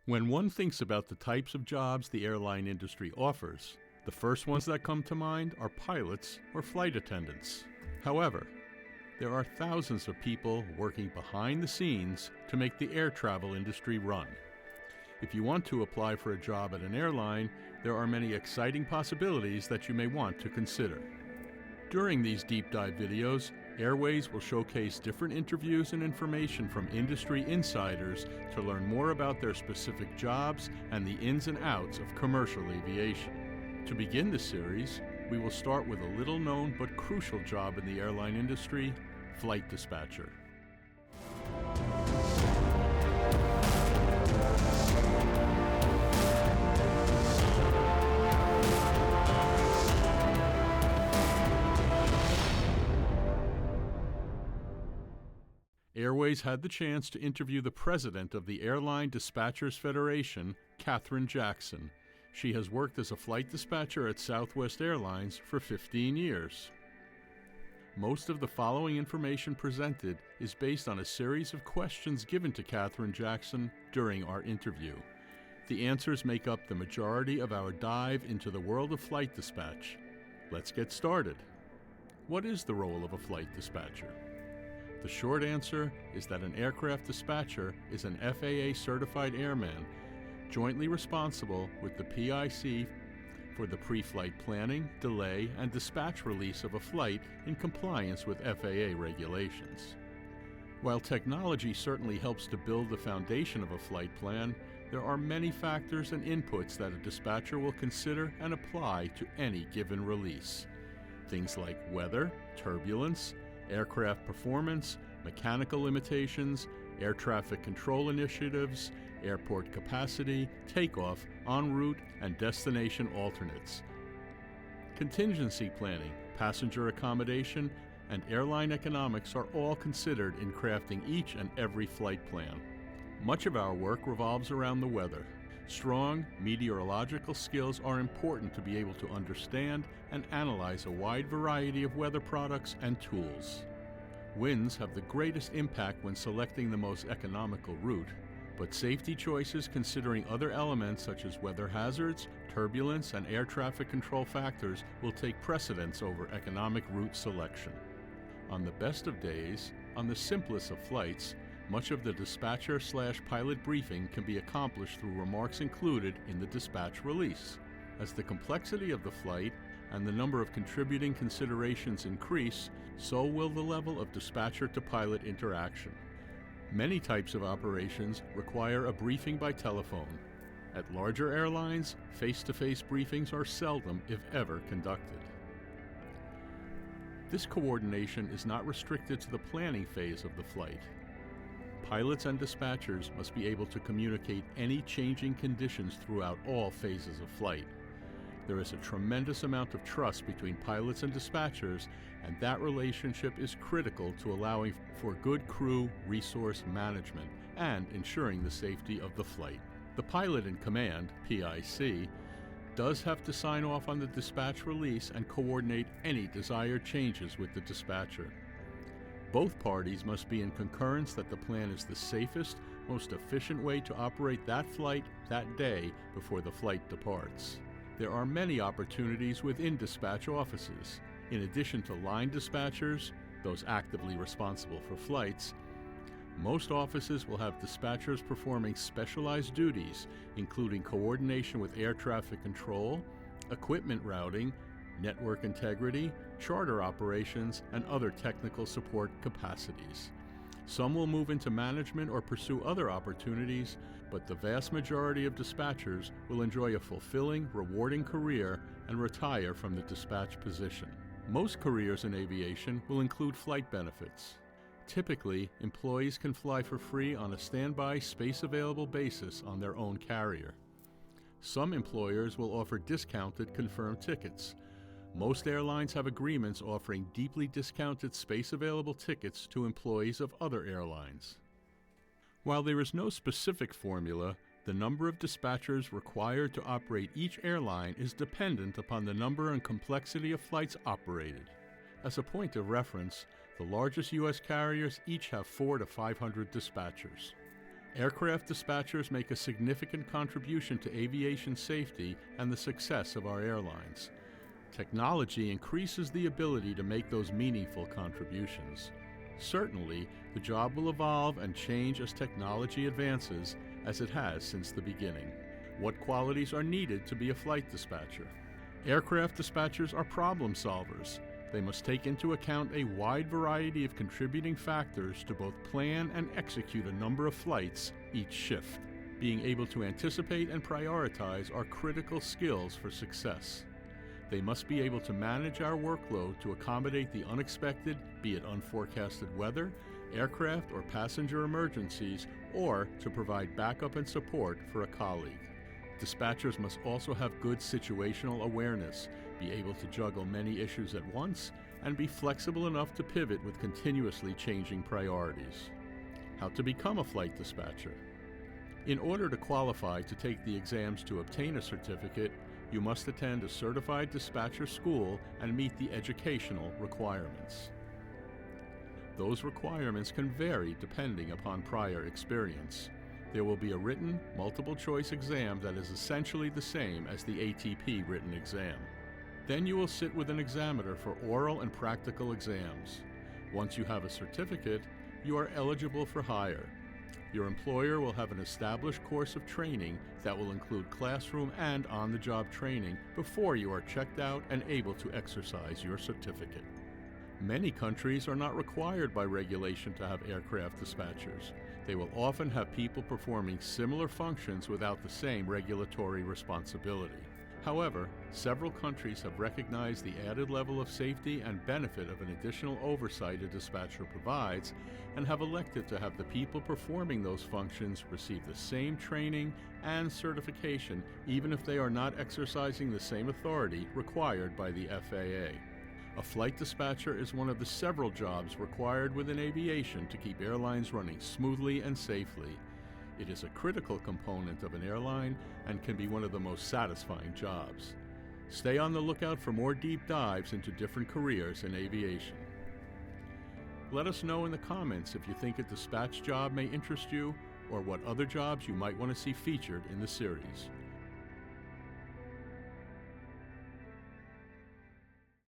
When one thinks about the types of jobs the airline industry offers, the first ones that come to mind are pilots or flight attendants. However, there are thousands of people working behind the scenes to make the air travel industry run. If you want to apply for a job at an airline, there are many exciting possibilities that you may want to consider. During these deep dive videos, Airways will showcase different interviews and information from industry insiders to learn more about their specific jobs and the ins and outs of commercial aviation. To begin the series, we will start with a little-known but crucial job in the airline industry, flight dispatcher. Airways had the chance to interview the president of the Airline Dispatchers Federation, Katherine Jackson. She has worked as a flight dispatcher at Southwest Airlines for 15 years. Most of the following information presented is based on a series of questions given to Katherine Jackson during our interview. The answers make up the majority of our dive into the world of flight dispatch. Let's get started. What is the role of a flight dispatcher? The short answer is that an aircraft dispatcher is an FAA-certified airman, jointly responsible with the PIC for the pre-flight planning, delay, and dispatch release of a flight in compliance with FAA regulations. While technology certainly helps to build the foundation of a flight plan, there are many factors and inputs that a dispatcher will consider and apply to any given release. Things like weather, turbulence, aircraft performance, mechanical limitations, air traffic control initiatives, airport capacity, takeoff, en route, and destination alternates. Contingency planning, passenger accommodation, and airline economics are all considered in crafting each and every flight plan. Much of our work revolves around the weather. Strong meteorological skills are important to be able to understand and analyze a wide variety of weather products and tools. Winds have the greatest impact when selecting the most economical route, but safety choices considering other elements such as weather hazards, turbulence, and air traffic control factors will take precedence over economic route selection. On the best of days, on the simplest of flights, much of the dispatcher/pilot briefing can be accomplished through remarks included in the dispatch release. As the complexity of the flight and the number of contributing considerations increase, so will the level of dispatcher-to-pilot interaction. Many types of operations require a briefing by telephone. At larger airlines, face-to-face briefings are seldom, if ever, conducted. This coordination is not restricted to the planning phase of the flight. Pilots and dispatchers must be able to communicate any changing conditions throughout all phases of flight. There is a tremendous amount of trust between pilots and dispatchers, and that relationship is critical to allowing for good crew resource management and ensuring the safety of the flight. The pilot in command, PIC, does have to sign off on the dispatch release and coordinate any desired changes with the dispatcher. Both parties must be in concurrence that the plan is the safest, most efficient way to operate that flight that day before the flight departs. There are many opportunities within dispatch offices. In addition to line dispatchers, those actively responsible for flights, most offices will have dispatchers performing specialized duties, including coordination with air traffic control, equipment routing, network integrity, charter operations, and other technical support capacities. Some will move into management or pursue other opportunities, but the vast majority of dispatchers will enjoy a fulfilling, rewarding career and retire from the dispatch position. Most careers in aviation will include flight benefits. Typically, employees can fly for free on a standby, space-available basis on their own carrier. Some employers will offer discounted confirmed tickets. Most airlines have agreements offering deeply discounted space-available tickets to employees of other airlines. While there is no specific formula, the number of dispatchers required to operate each airline is dependent upon the number and complexity of flights operated. As a point of reference, the largest U.S. carriers each have 400 to 500 dispatchers. Aircraft dispatchers make a significant contribution to aviation safety and the success of our airlines. Technology increases the ability to make those meaningful contributions. Certainly, the job will evolve and change as technology advances, as it has since the beginning. What qualities are needed to be a flight dispatcher? Aircraft dispatchers are problem solvers. They must take into account a wide variety of contributing factors to both plan and execute a number of flights each shift. Being able to anticipate and prioritize are critical skills for success. They must be able to manage our workload to accommodate the unexpected, be it unforecasted weather, aircraft or passenger emergencies, or to provide backup and support for a colleague. Dispatchers must also have good situational awareness, be able to juggle many issues at once, and be flexible enough to pivot with continuously changing priorities. How to become a flight dispatcher? In order to qualify to take the exams to obtain a certificate, you must attend a certified dispatcher school and meet the educational requirements. Those requirements can vary depending upon prior experience. There will be a written, multiple-choice exam that is essentially the same as the ATP written exam. Then you will sit with an examiner for oral and practical exams. Once you have a certificate, you are eligible for hire. Your employer will have an established course of training that will include classroom and on-the-job training before you are checked out and able to exercise your certificate. Many countries are not required by regulation to have aircraft dispatchers. They will often have people performing similar functions without the same regulatory responsibility. However, several countries have recognized the added level of safety and benefit of an additional oversight a dispatcher provides and have elected to have the people performing those functions receive the same training and certification even if they are not exercising the same authority required by the FAA. A flight dispatcher is one of the several jobs required within aviation to keep airlines running smoothly and safely. It is a critical component of an airline and can be one of the most satisfying jobs. Stay on the lookout for more deep dives into different careers in aviation. Let us know in the comments if you think a dispatch job may interest you or what other jobs you might want to see featured in the series.